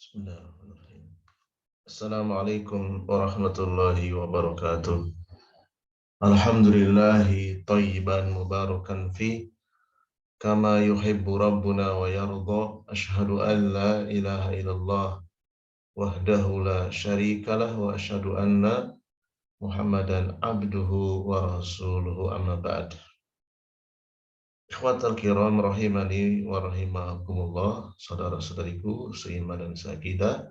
Bismillahirrahmanirrahim. Assalamualaikum warahmatullahi wabarakatuh. Alhamdulillahi thayyiban mubarakan fi kama yuhibbu rabbuna wa yarda. Ashhadu an la ilaha illallah wahdahu la syarikalah wa ashhadu anna Muhammadan abduhu wa rasuluhu amma ba'd. Ikhwatal kiram rahimani wa rahimakumullah, saudara-saudariku seiman dan seakidah.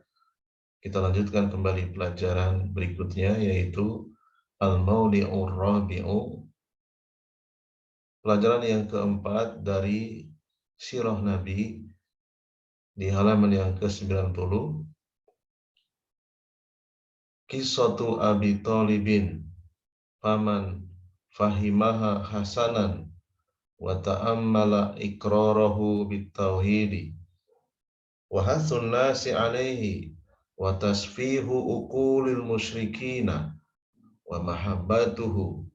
Kita lanjutkan kembali pelajaran berikutnya, yaitu Al-Mawdi'ur Rabi'u, pelajaran yang keempat dari Sirah Nabi di halaman yang ke-90. Qissatu Abi Thalibin faman fahimaha hasanan wa ta'ammala iqrarahu bitauhidi wa hasun nasi alaihi wa tasfihu uqulil musyrikina wa mahabbatuhu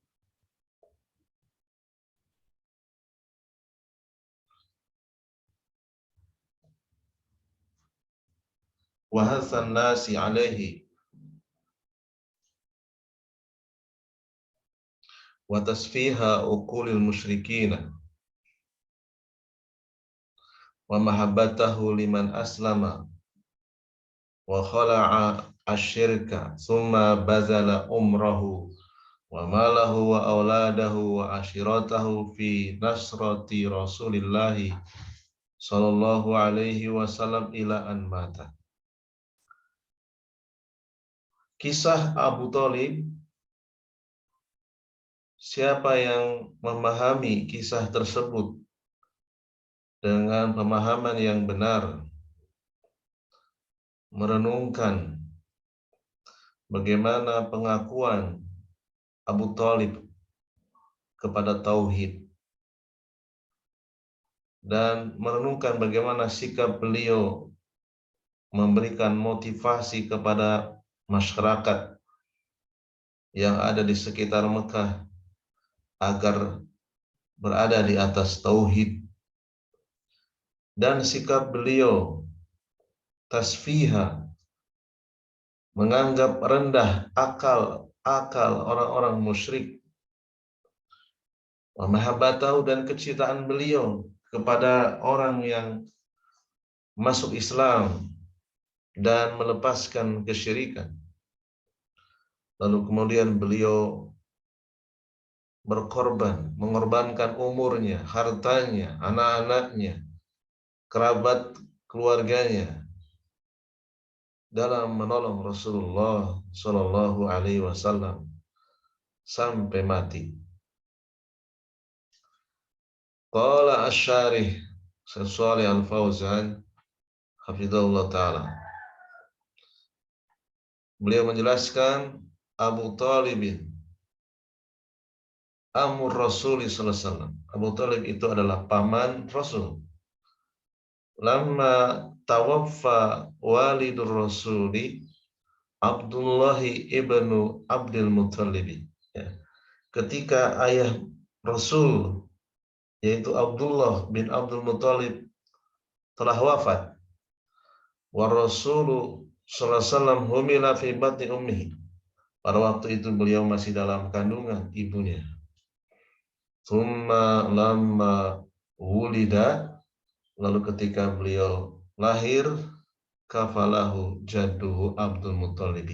wa hasan nasi alaihi wa tasfiha uqulil musyrikina wa mahabbatahu liman aslama wa khala'a asyirka thumma bazala umrahu wa malahu wa auladahu wa ashiratahu fi nasrati Rasulillahi sallallahu alaihi wasallam ila an mata. Kisah Abu Thalib. Siapa yang memahami kisah tersebut dengan pemahaman yang benar, merenungkan bagaimana pengakuan Abu Thalib kepada tauhid, dan merenungkan bagaimana sikap beliau memberikan motivasi kepada masyarakat yang ada di sekitar Mekah agar berada di atas tauhid, dan sikap beliau tasfiha, menganggap rendah akal orang-orang musyrik, wa mahabbatahu, dan kecintaan beliau kepada orang yang masuk Islam dan melepaskan kesyirikan. Lalu kemudian beliau mengorbankan umurnya, hartanya, anak-anaknya, kerabat keluarganya dalam menolong Rasulullah Shallallahu Alaihi Wasallam sampai mati. Qala asy-syarih Shalih Al-Fauzan hafizahullah taala. Beliau menjelaskan Abu Thalibin amur Rasul sallallahu alaihi wasallam. Abu Thalib itu adalah paman Rasul. Lamma tawaffa walidur Rasuli Abdullah ibnu Abdul Muttalib. Ya. Ketika ayah Rasul, yaitu Abdullah bin Abdul Muttalib, telah wafat, wa Rasulu sallallahu alaihi wasallam humila fi batni ummihi. Pada waktu itu beliau masih dalam kandungan ibunya. Tsumma lamma wulida, lalu ketika beliau lahir, kafalahu jadduhu Abdul Muttalib.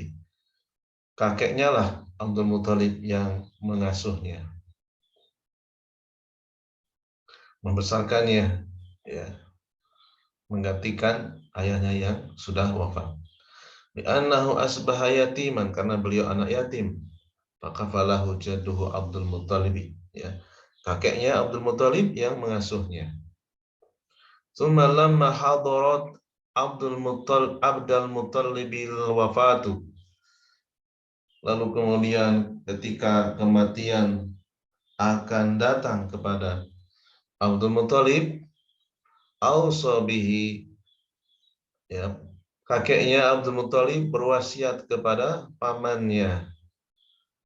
Kakeknya lah Abdul Muttalib yang mengasuhnya, membesarkannya, ya, menggantikan ayahnya yang sudah wafat. Bi'annahu asbaha yatiman, karena beliau anak yatim. Fakafalahu jadduhu Abdul Muttalib, ya, kakeknya Abdul Muttalib yang mengasuhnya. Tsumma lamma hadarat Abdul Muttalib wafatu, lalu kemudian ketika kematian akan datang kepada Abdul Muttalib, ausa bihi, ya, kakeknya Abdul Muttalib berwasiat kepada pamannya,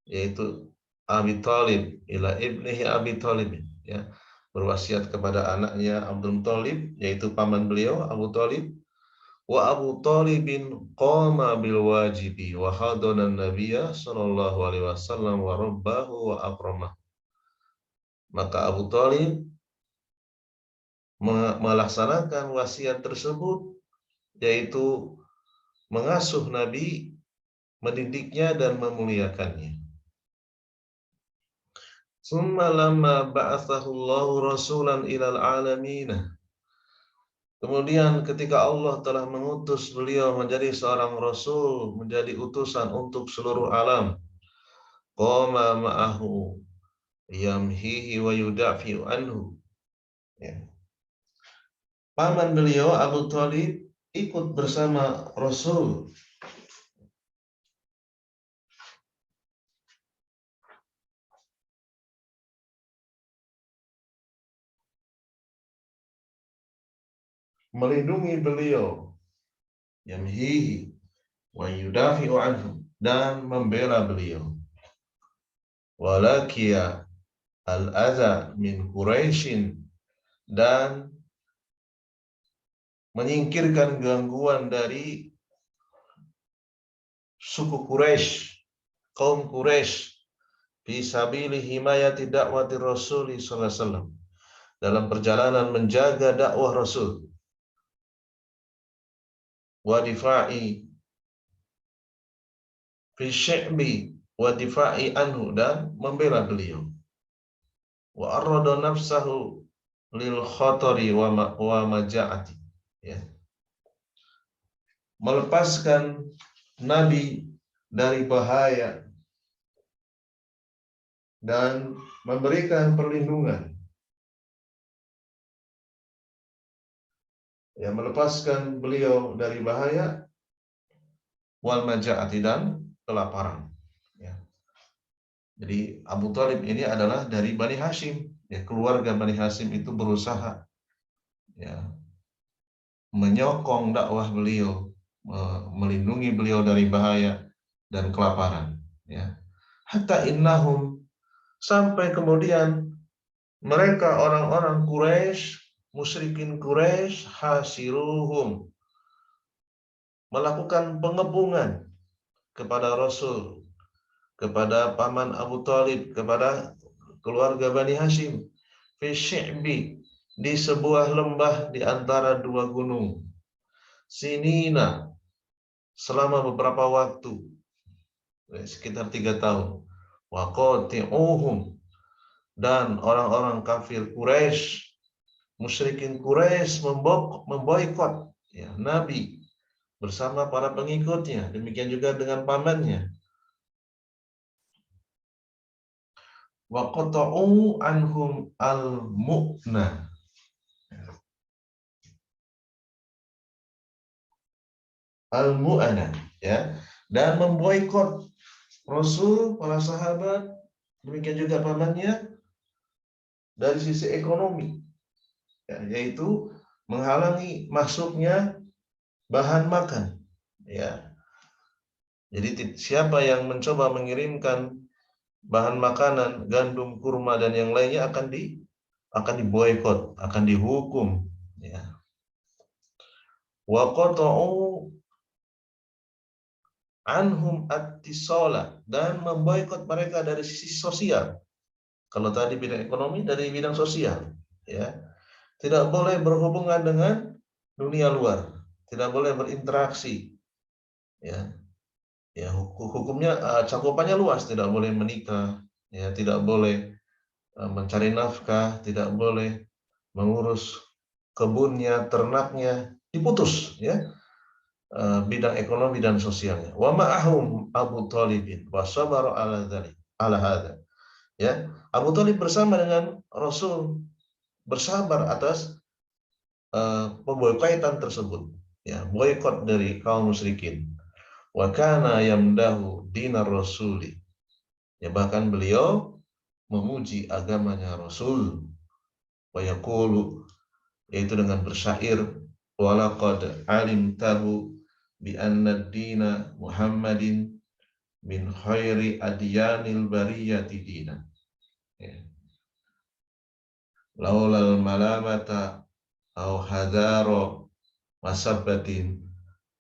yaitu Abi Thalib, ila ibnihi Abi Thalib, ya, berwasiat kepada anaknya Abdul Muttalib, yaitu paman beliau Abu Thalib, Wa Abu Talibin qama bil wajibi wa hadana nabiyya sallallahu alaihi wasallam wa rabbahu wa akramah. Maka Abu Talib melaksanakan wasiat tersebut, yaitu mengasuh Nabi, mendidiknya dan memuliakannya. Summa lamma ba'athahu Allahu rasulan ilal alamin. Kemudian ketika Allah telah mengutus beliau menjadi seorang rasul, menjadi utusan untuk seluruh alam, qama ma'ahu yamhihi wa yudafi'u anhu. Ya. Paman beliau Abu Thalib ikut bersama Rasul melindungi beliau, yamhihi wa yudafi'u anhu, dan membela beliau. Walakiya al-adha min Quraisyin, dan menyingkirkan gangguan dari suku Quraisy, kaum Quraisy, fi sabili himayati da'wati Rasul sallallahu alaihi wasallam, dalam perjalanan menjaga dakwah Rasul, wa difa'i fi syi'bi wa difa'i anhu, dan membela beliau, wa arrada nafsahu lil khatari wa maja'ati, ya, melepaskan Nabi dari bahaya dan memberikan perlindungan, ya, melepaskan beliau dari bahaya, wal maja'ati, dan kelaparan, ya. Jadi Abu Thalib ini adalah dari Bani Hashim, ya, keluarga Bani Hashim itu berusaha, ya, menyokong dakwah beliau, melindungi beliau dari bahaya dan kelaparan, ya. Hatta innahum, sampai kemudian mereka orang-orang Quraisy, musyrikin Quraisy, hasiruhum, melakukan pengepungan kepada Rasul, kepada paman Abu Thalib, kepada keluarga Bani Hashim, fi syi'bi, di sebuah lembah di antara dua gunung, sinina, selama beberapa waktu, sekitar 3 tahun, wa qati'uhum, dan orang-orang kafir Quraisy, musyrikin Quraisy memboikot, ya, Nabi bersama para pengikutnya, demikian juga dengan pamannya. Wa qata'u anhum al-mu'na, al-mu'ana, ya, dan memboikot Rasul, para sahabat, demikian juga pamannya dari sisi ekonomi, ya, yaitu menghalangi masuknya bahan makan, ya. Jadi siapa yang mencoba mengirimkan bahan makanan, gandum, kurma, dan yang lainnya akan diboikot, akan dihukum, ya. Wa qata'u anhum at-tisala, dan memboikot mereka dari sisi sosial. Kalau tadi bidang ekonomi, dari bidang sosial, ya. Tidak boleh berhubungan dengan dunia luar, tidak boleh berinteraksi, ya. Ya, hukumnya cakupannya luas, tidak boleh menikah, ya, tidak boleh mencari nafkah, tidak boleh mengurus kebunnya, ternaknya, diputus, ya, bidang ekonomi dan sosialnya. Wa ma'ahum Abu Thalibin wa sabara ala dzalik, ala hadza, ya. Abu Thalib bersama dengan Rasul bersabar atas pemboikotan tersebut, ya, boikot dari kaum musyrikin. Wa kana yamdahu dinar rasuli, ya, bahkan beliau memuji agamanya Rasul, wa yaqulu, yaitu dengan bersyair, walaqad alimtahu bi anna dina Muhammadin min khairi adyanil bariyati dina, ya. Laulal malamata au hadaro masabbatin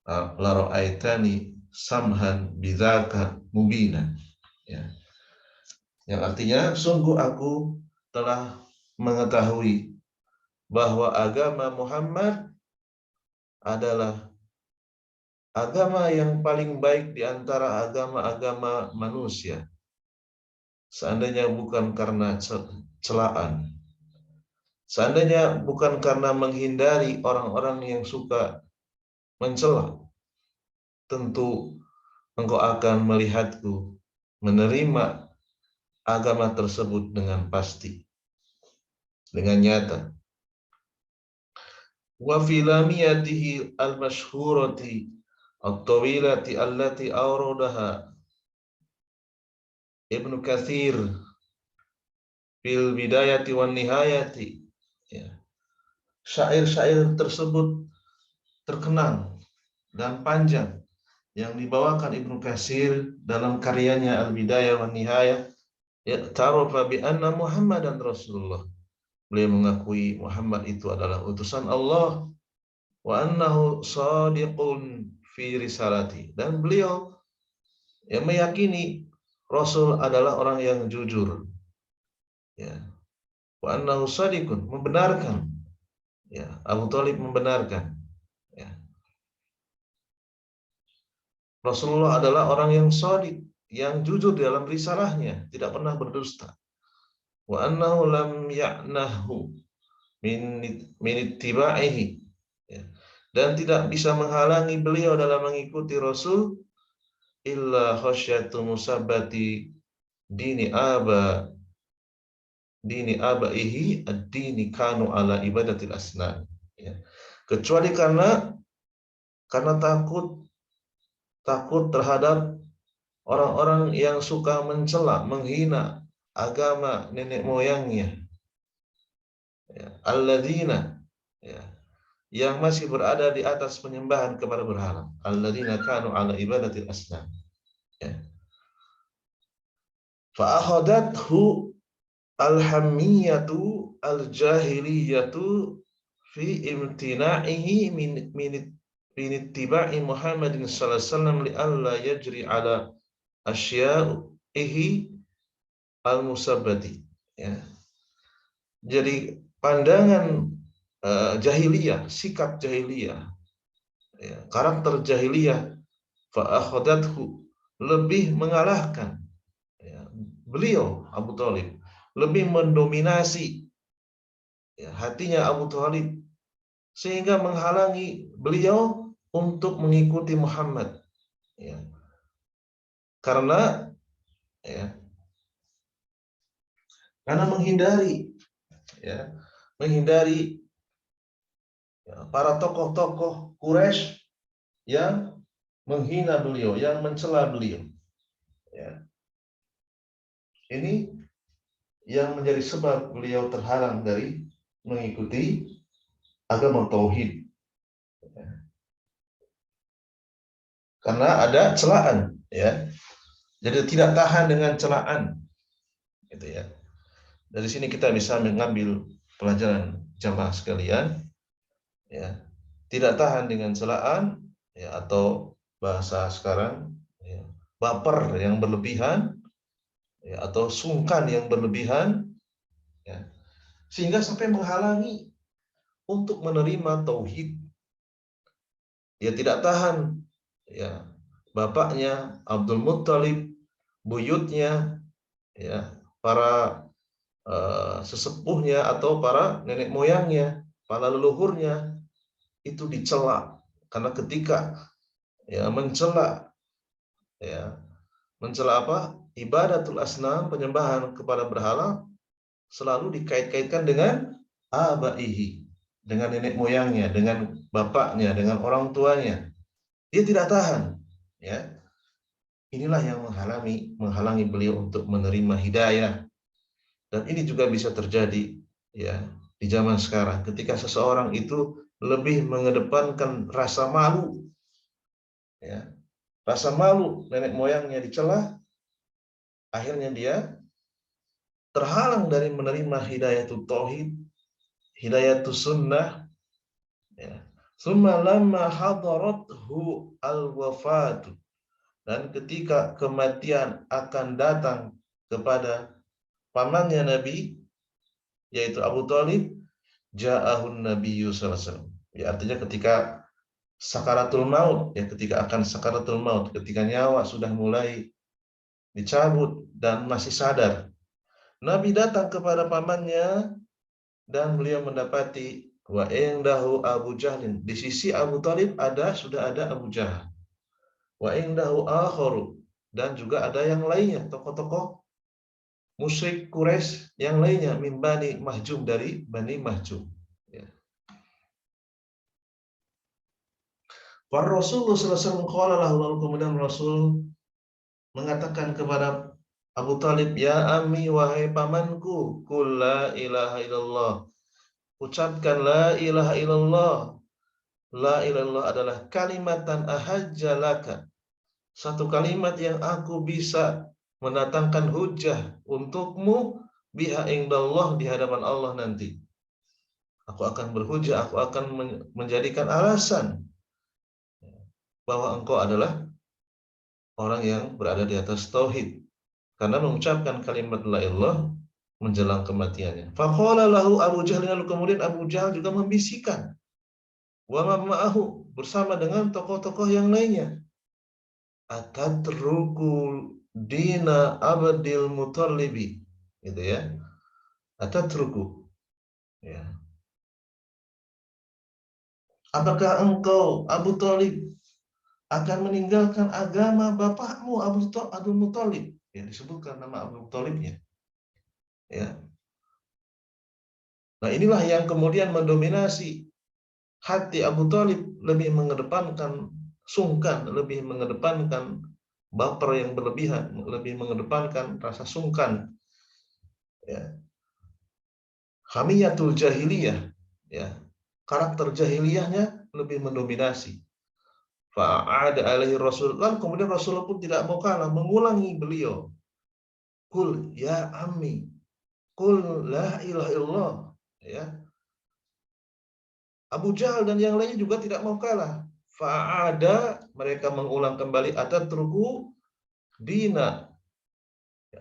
la ra'aitani samhan bidzaka mubina. Ya. Yang artinya sungguh aku telah mengetahui bahwa agama Muhammad adalah agama yang paling baik di antara agama-agama manusia. Seandainya bukan karena celaan, seandainya bukan karena menghindari orang-orang yang suka mencela, tentu engkau akan melihatku menerima agama tersebut dengan pasti, dengan nyata. Wa fi lamiyatihi al-mashhurati at-tawilati allati awradaha Ibnu Katsir fil bidayati wan nihayati. Ya. Syair-syair tersebut terkenal dan panjang yang dibawakan Ibnu Katsir dalam karyanya Al-Bidayah wan Nihayah, ya ta'arafa bi anna Muhammadan Rasulullah. Beliau mengakui Muhammad itu adalah utusan Allah, wa annahu shadiqun fi risalati, dan beliau yang meyakini Rasul adalah orang yang jujur. Ya. Wa annahu shadiqun, membenarkan. Ya, Abu Thalib membenarkan. Ya. Rasulullah adalah orang yang shadiq, yang jujur dalam risalahnya, tidak pernah berdusta. Wa annahu lam ya'nahu min ittiba'ihi. Ya. Dan tidak bisa menghalangi beliau dalam mengikuti Rasul illa khasyatu musabbati dini abaihi ad-dini kanu ala ibadatil asnan. Ya. Kecuali karena takut terhadap orang-orang yang suka mencela, menghina agama nenek moyangnya. Ya. Alladzina, ya, yang masih berada di atas penyembahan kepada berhala. Alladzina kanu ala ibadatil asnam. Ya. Fa akhadathu al-hammiyatu al-jahiliyatu fi imtina'ihi min ittiba'i Muhammadin sallallahu alaihi wasallam li alla yajri ala asya'ihi al-musabbati. Ya. Jadi pandangan jahiliyah, sikap jahiliyah, ya, karakter jahiliyah, fa'akhadathu, lebih mengalahkan, ya, beliau Abu Thalib, lebih mendominasi, ya, hatinya Abu Thalib, sehingga menghalangi beliau untuk mengikuti Muhammad, ya, karena ya, karena menghindari, ya, menghindari, ya, para tokoh-tokoh Quraisy yang menghina beliau, yang mencela beliau. Ya. Ini yang menjadi sebab beliau terhalang dari mengikuti agama tauhid. Ya. Karena ada celaan, ya. Jadi tidak tahan dengan celaan, gitu ya. Dari sini kita bisa mengambil pelajaran jamaah sekalian, ya. Tidak tahan dengan celaan, ya, atau bahasa sekarang, ya, baper yang berlebihan, ya, atau sungkan yang berlebihan, ya, sehingga sampai menghalangi untuk menerima tauhid. Dia tidak tahan, ya, bapaknya Abdul Muttalib, buyutnya, ya, para sesepuhnya atau para nenek moyangnya, para leluhurnya itu dicela, karena ketika, ya, mencela, ya, mencela apa? Ibadatul asnam, penyembahan kepada berhala, selalu dikait-kaitkan dengan abaihi, dengan nenek moyangnya, dengan bapaknya, dengan orang tuanya. Dia tidak tahan, ya. Inilah yang menghalangi beliau untuk menerima hidayah. Dan ini juga bisa terjadi, ya, di zaman sekarang, ketika seseorang itu lebih mengedepankan rasa malu, ya, rasa malu nenek moyangnya dicela, akhirnya dia terhalang dari menerima hidayatul tauhid, hidayatul sunnah, ya, Summa lamma hadarathu al-wafatu, dan ketika kematian akan datang kepada pamannya Nabi, yaitu Abu Thalib, ja'ahun Nabiyyu sallallahu alaihi wasallam. Ya, artinya ketika sakaratul maut, ya ketika akan sakaratul maut, ketika nyawa sudah mulai dicabut dan masih sadar, Nabi datang kepada pamannya dan beliau mendapati wa indahu Abu Jahlin. Di sisi Abu Thalib sudah ada Abu Jahal. Wa indahu akharu, dan juga ada yang lainnya, tokoh-tokoh musyrik Quraisy yang lainnya, min Bani Mahjum, dari Bani Mahjum. Ya. Rasulullah sallallahu alaihi wasallam, lalu kemudian Rasul mengatakan kepada Abu Talib, ya ammi, wahai pamanku, qul la ilaha illallah, ucapkan la ilaha illallah. La ilaha illallah adalah kalimatan ahajjalaka, satu kalimat yang aku bisa mendatangkan hujah untukmu, biha indallah, di hadapan Allah nanti. Aku akan berhujah, aku akan menjadikan alasan bahwa engkau adalah orang yang berada di atas tauhid, karena mengucapkan kalimat la ilallah menjelang kematiannya. Faqala lahu Abu Jahal, lalu kemudian Abu Jahal juga membisikkan, wa ma'ahu, bersama dengan tokoh-tokoh yang lainnya, atatruku dina Abdil Muttalibi, gitu ya. Atatruku, ya. Apakah engkau Abu Thalib akan meninggalkan agama bapakmu Abdul Muthalib? Ya, disebutkan nama Abdul Muthalibnya. Ya. Nah, inilah yang kemudian mendominasi hati Abu Thalib, lebih mengedepankan sungkan, lebih mengedepankan baper yang berlebihan, lebih mengedepankan rasa sungkan. Ya. Hamiyatul jahiliyah, ya. Karakter jahiliyahnya lebih mendominasi. Fa'ada alaihi Rasul, lalu kemudian Rasulullah pun tidak mau kalah, mengulangi beliau. Qul ya ammi, qul la ilaha illallah, ya. Abu Jahal dan yang lainnya juga tidak mau kalah. Fa'ada, mereka mengulang kembali, atatruku dina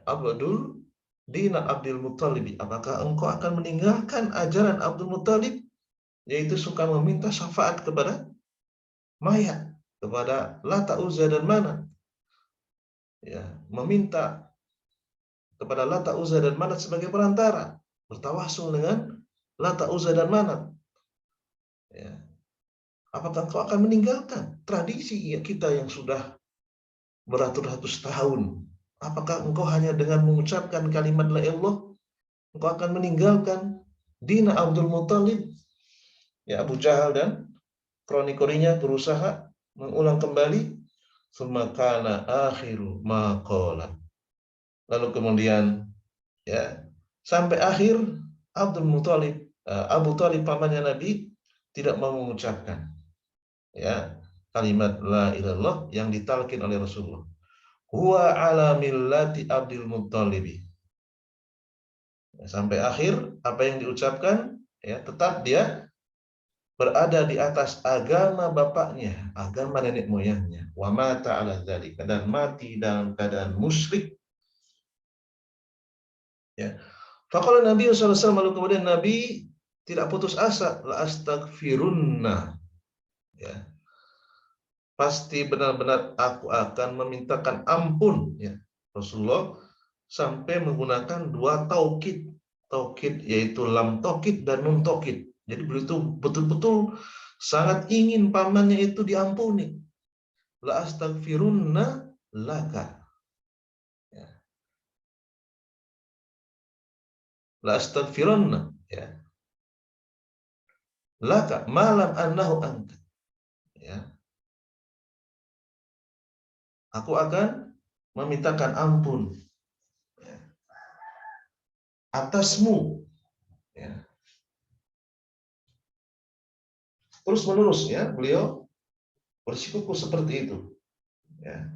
Abdul Muttalib, apakah engkau akan meninggalkan ajaran Abdul Muttalib, yaitu suka meminta syafaat kepada mayat, kepada Lata, Uzza dan Manat, ya, meminta kepada Lata, Uzza dan Manat sebagai perantara, bertawasul dengan Lata, Uzza dan Manat, ya. Apakah engkau akan meninggalkan tradisi kita yang sudah beratus-ratus tahun? Apakah engkau hanya dengan mengucapkan kalimat la ilallah engkau akan meninggalkan dina Abdul Muttalib? Ya, Abu Jahal dan kroni-kroninya berusaha mengulang kembali. Semakana akhiru maqala. Lalu kemudian, ya, sampai akhir Abdul Muttalib, Abu Thalib pamannya Nabi, tidak mau mengucapkan, ya, kalimat la ilallah yang ditalkin oleh Rasulullah. Huwa ala millati Abdul Muttalib. Sampai akhir apa yang diucapkan, ya, tetap dia berada di atas agama bapaknya, agama nenek moyangnya. Wa mata ala dzalika, dan mati dalam keadaan musyrik. Ya. Faqala Nabi sallallahu alaihi wasallam, lalu kemudian Nabi tidak putus asa, la astaghfirunna. Ya. Pasti benar-benar aku akan memintakan ampun, ya. Rasulullah sampai menggunakan dua taukid. Taukid yaitu lam taukid dan nun taukid. Jadi beliau itu betul-betul sangat ingin pamannya itu diampuni. La astaghfirunna laka. Ya. La astaghfirunna, ya. Laka malam annahu anta. Ya. Aku akan memintakan ampun, ya, atasmu, ya. Terus menerus, ya, beliau bersikukuh seperti itu, ya.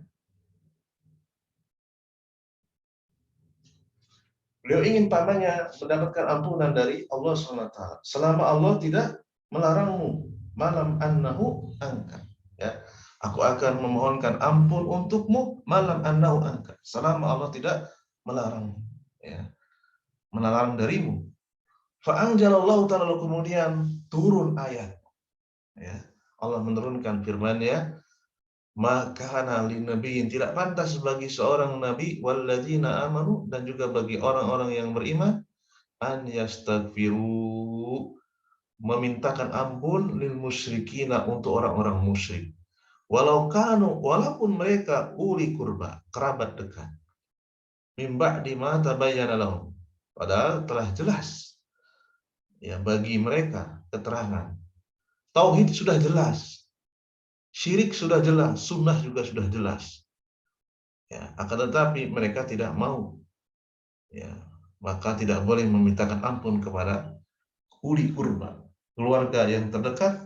Beliau ingin pamannya mendapatkan ampunan dari Allah SWT selama Allah tidak melarangmu. malam annahu angka. Ya, aku akan memohonkan ampun untukmu malam annahu angka, selama Allah tidak melarang, ya, melarang darimu. Fa'anjalallahu ta'ala, kemudian turun ayat, ya. Allah menurunkan firman-Nya, maka nabi nabiin, tidak pantas bagi seorang nabi, walladzina amanu, dan juga bagi orang-orang yang beriman, an yastaghfiru, memintakan ampun, lil musyrikina, untuk orang-orang musyrik, walaupun mereka uli kurba, kerabat dekat, mimba di mata tabayyana lahum, padahal telah jelas, ya, bagi mereka keterangan tauhid sudah jelas, syirik sudah jelas, sunnah juga sudah jelas, ya, akan tetapi mereka tidak mau, ya, maka tidak boleh memintakan ampun kepada uli kurba, keluarga yang terdekat,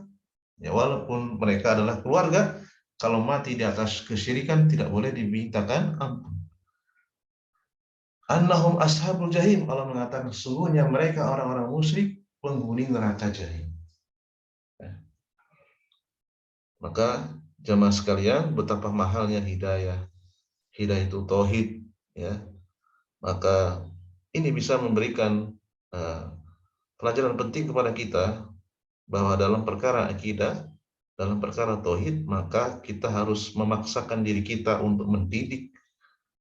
ya, walaupun mereka adalah keluarga, kalau mati di atas kesyirikan tidak boleh dimintakan ampun. Annahum ashabul jahim, Allah mengatakan sesungguhnya mereka orang-orang musyrik penghuni neraka jahim. Ya. Maka jamaah sekalian, betapa mahalnya hidayah. Hidayah itu tauhid, ya. Maka ini bisa memberikan pelajaran penting kepada kita bahwa dalam perkara akidah, dalam perkara tauhid, maka kita harus memaksakan diri kita untuk mendidik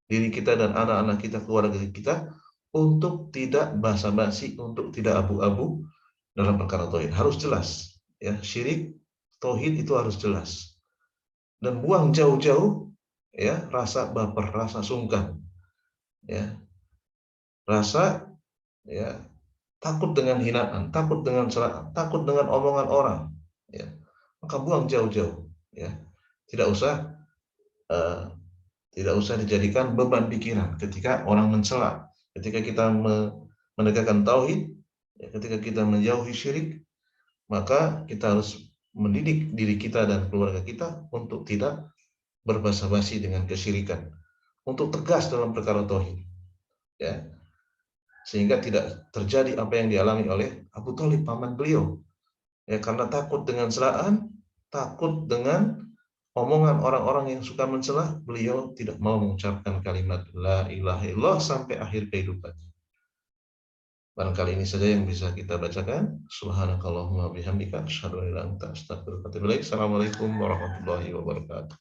diri kita dan anak-anak kita, keluarga kita, untuk tidak basa-basi, untuk tidak abu-abu dalam perkara tauhid. Harus jelas, ya, syirik, tauhid itu harus jelas. Dan buang jauh-jauh, ya, rasa baper, rasa sungkan, ya, rasa, ya, takut dengan hinaan, takut dengan celaan, takut dengan omongan orang, ya, maka buang jauh-jauh, ya, tidak usah tidak usah dijadikan beban pikiran ketika orang mencela, ketika kita menegakkan tauhid, ya, ketika kita menjauhi syirik, maka kita harus mendidik diri kita dan keluarga kita untuk tidak berbasa-basi dengan kesyirikan, untuk tegas dalam perkara tauhid, ya, sehingga tidak terjadi apa yang dialami oleh Abu Thalib, paman beliau, ya, karena takut dengan celaan, takut dengan omongan orang-orang yang suka mencela, beliau tidak mau mengucapkan kalimat la ilaha illallah sampai akhir kehidupannya. Barangkali ini saja yang bisa kita bacakan. Subhanakallahumma bihamdika asyhadu an la ilaha illa anta astaghfiruka wa atubu ilaik. Assalamualaikum warahmatullahi wabarakatuh.